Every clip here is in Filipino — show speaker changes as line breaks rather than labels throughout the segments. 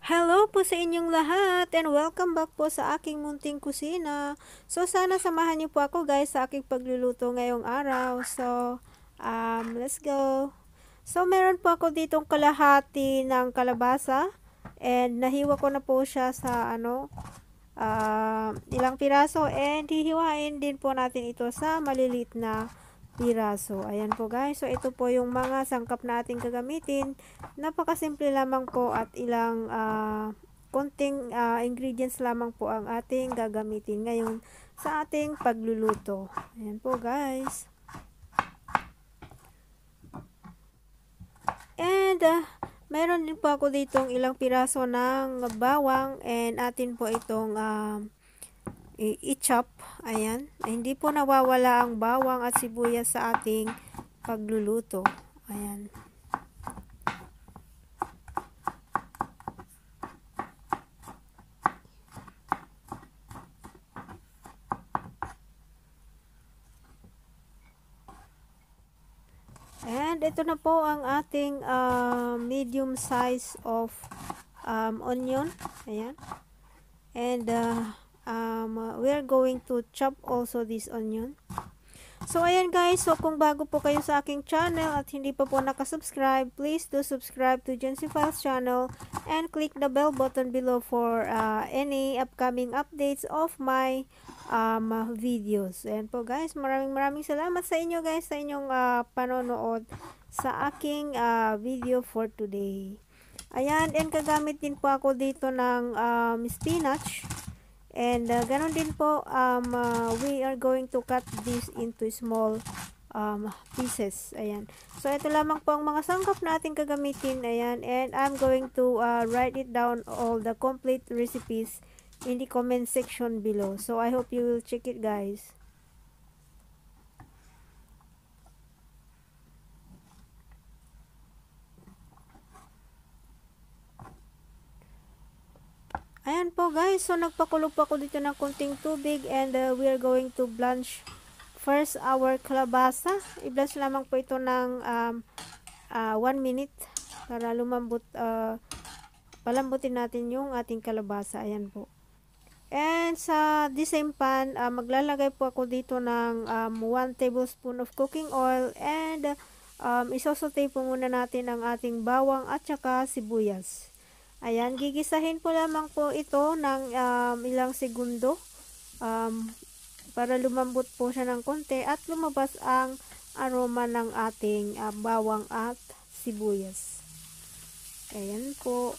Hello po sa inyong lahat and welcome back po sa aking munting kusina. So sana samahan niyo po ako guys sa aking pagluluto ngayong araw. So let's go. So meron po ako ditong kalahati ng kalabasa and nahiwa ko na po siya sa ilang piraso and hihiwain din po natin ito sa maliliit na piraso. Ayan po guys. So ito po yung mga sangkap na ating gagamitin. Napakasimple lamang po at ilang konting ingredients lamang po ang ating gagamitin ngayon sa ating pagluluto. Ayan po guys. And meron din po ako ditong ilang piraso ng bawang and atin po itong i-chop. Ayan. Hindi po nawawala ang bawang at sibuyas sa ating pagluluto. Ayan. And ito na po ang ating medium size of onion. Ayan. And we're going to chop also this onion. So ayan guys, so kung bago po kayo sa aking channel at hindi pa po nakasubscribe, please do subscribe to Jency Files channel and click the bell button below for any upcoming updates of my videos. Ayan po guys, maraming salamat sa inyo guys sa inyong panonood sa aking video for today. Ayan, and kagamit din po ako dito ng spinach. And ganon din po, we are going to cut this into small pieces. Ayan. So, ito lamang po ang mga sangkap na ating gagamitin. Ayan. And I'm going to write it down all the complete recipes in the comment section below. So, I hope you will check it guys. Ayan po guys, so nagpakulo po ako dito ng konting tubig and we are going to blanch first our kalabasa. I-blanch lamang po ito ng 1 minute para lumambot, palambutin natin yung ating kalabasa. Ayan po. And sa the same pan, maglalagay po ako dito ng 1 tablespoon of cooking oil and isosote po muna natin ang ating bawang at saka sibuyas. Ayan, gigisahin po lamang po ito ng ilang segundo para lumambot po siya ng konti at lumabas ang aroma ng ating bawang at sibuyas. Ayan po.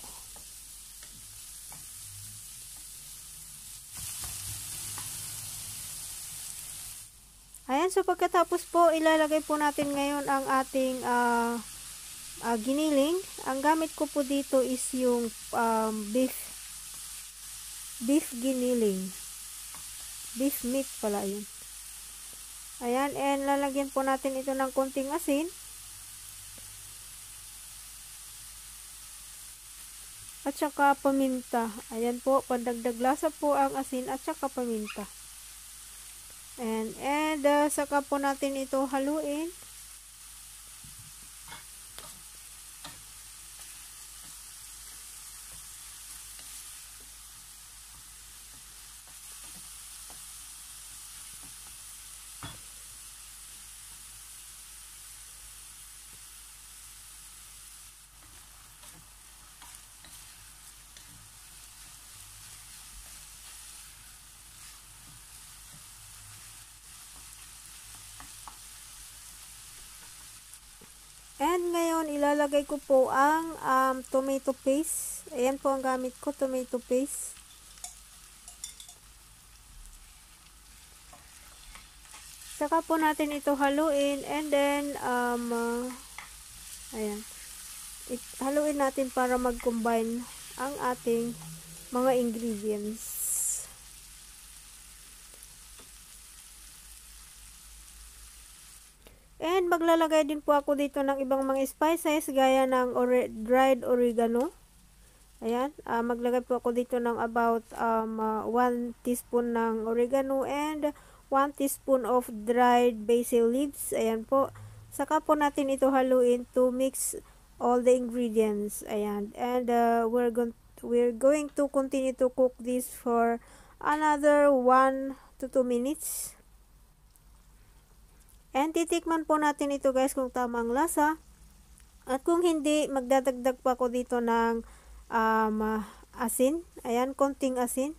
Ayan, so pagkatapos po, ilalagay po natin ngayon ang ating giniling. Ang gamit ko po dito is yung beef giniling. Beef meat pala yun. Ayan, and lalagyan po natin ito ng konting asin. At saka paminta. Ayan po, pandagdag lasa po ang asin at saka paminta. And saka po natin ito haluin. And ngayon, ilalagay ko po ang tomato paste. Ayan po ang gamit ko, tomato paste. Saka po natin ito haluin and then, ayan. Haluin natin para mag-combine ang ating mga ingredients. And maglalagay din po ako dito ng ibang mga spices gaya ng dried oregano. Ayan, maglagay po ako dito ng about 1 teaspoon ng oregano and 1 teaspoon of dried basil leaves. Ayan po. Saka po natin ito haluin to mix all the ingredients. Ayan. And we're going to continue to cook this for another 1 to 2 minutes. And titikman po natin ito guys kung tama ang lasa. At kung hindi, magdadagdag pa ako dito ng asin. Ayan, konting asin.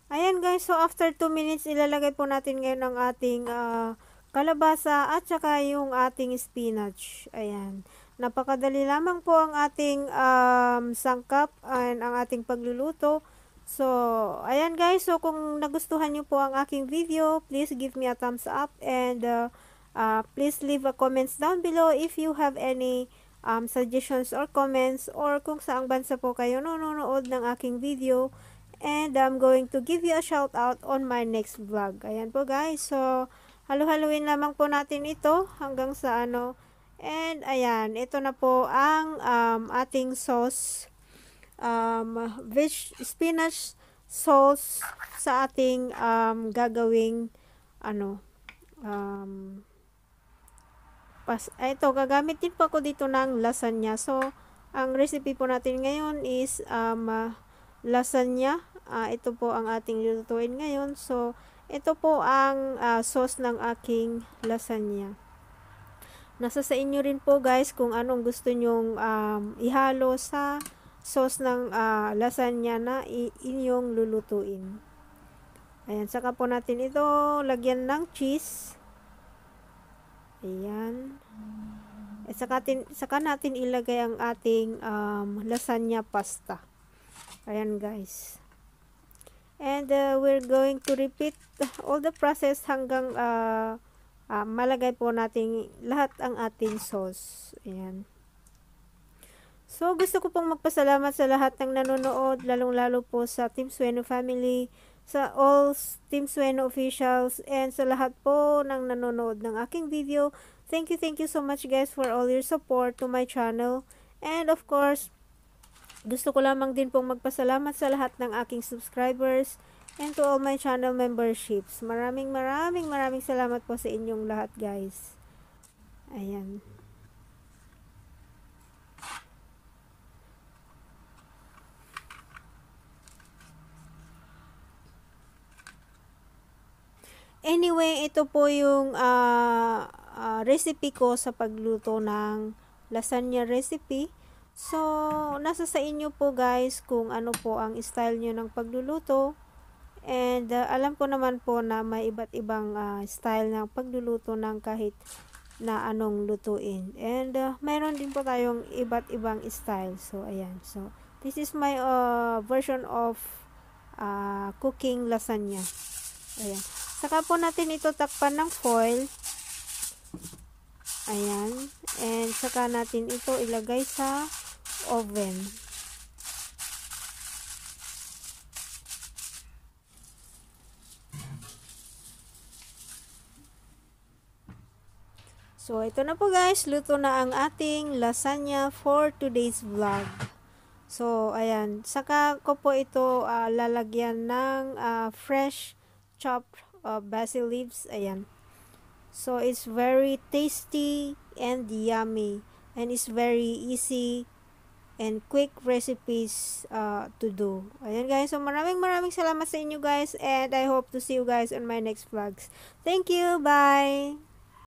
Ayan guys, so after 2 minutes, ilalagay po natin ngayon ang ating kalabasa at saka yung ating spinach. Ayan. Napakadali lamang po ang ating sangkap and ang ating pagluluto. So, ayan guys, so kung nagustuhan nyo po ang aking video, please give me a thumbs up and please leave a comments down below if you have any suggestions or comments or kung saang bansa po kayo nanonood ng aking video. And I'm going to give you a shout out on my next vlog. Ayan po guys. So, halo-haluin lamang po natin ito hanggang sa ano. And ayan, ito na po ang ating sauce. Spinach sauce sa ating gagawing ano. Ito, gagamit din po ako dito ng lasagna. So, ang recipe po natin ngayon is lasagna. Ito po ang ating lulutuin ngayon. So, ito po ang sauce ng aking lasagna. Nasa sa inyo rin po guys kung anong gusto nyong ihalo sa sauce ng lasagna na inyong lulutuin. Ayan, saka po natin ito lagyan ng cheese. Ayan. At saka natin ilagay ang ating lasagna pasta. Ayan guys. And we're going to repeat all the process hanggang malagay po natin lahat ang ating sauce. Ayan. So, gusto ko pong magpasalamat sa lahat ng nanonood, lalong-lalo po sa Team Sueno family, sa all Team Sueno officials, and sa lahat po ng nanonood ng aking video. Thank you so much guys for all your support to my channel. And of course, gusto ko lamang din pong magpasalamat sa lahat ng aking subscribers and to all my channel memberships. Maraming salamat po sa inyong lahat guys. Ayan. Anyway, ito po yung recipe ko sa pagluto ng lasagna recipe. So, nasa sa inyo po guys kung ano po ang style nyo ng pagluluto. And alam ko naman po na may iba't ibang style ng pagluluto ng kahit na anong lutuin. And mayroon din po tayong iba't ibang style. So, ayan. So, this is my version of cooking lasagna. Ayan. Saka po natin ito takpan ng foil. Ayan. And saka natin ito ilagay sa oven. So, ito na po guys. Luto na ang ating lasagna for today's vlog. So, ayan. Saka ko po ito lalagyan ng fresh chopped basil leaves. Ayan. So, it's very tasty and yummy. And it's very easy and quick recipes to do. Ayan guys. So, maraming salamat sa inyo guys. And I hope to see you guys on my next vlogs. Thank you. Bye!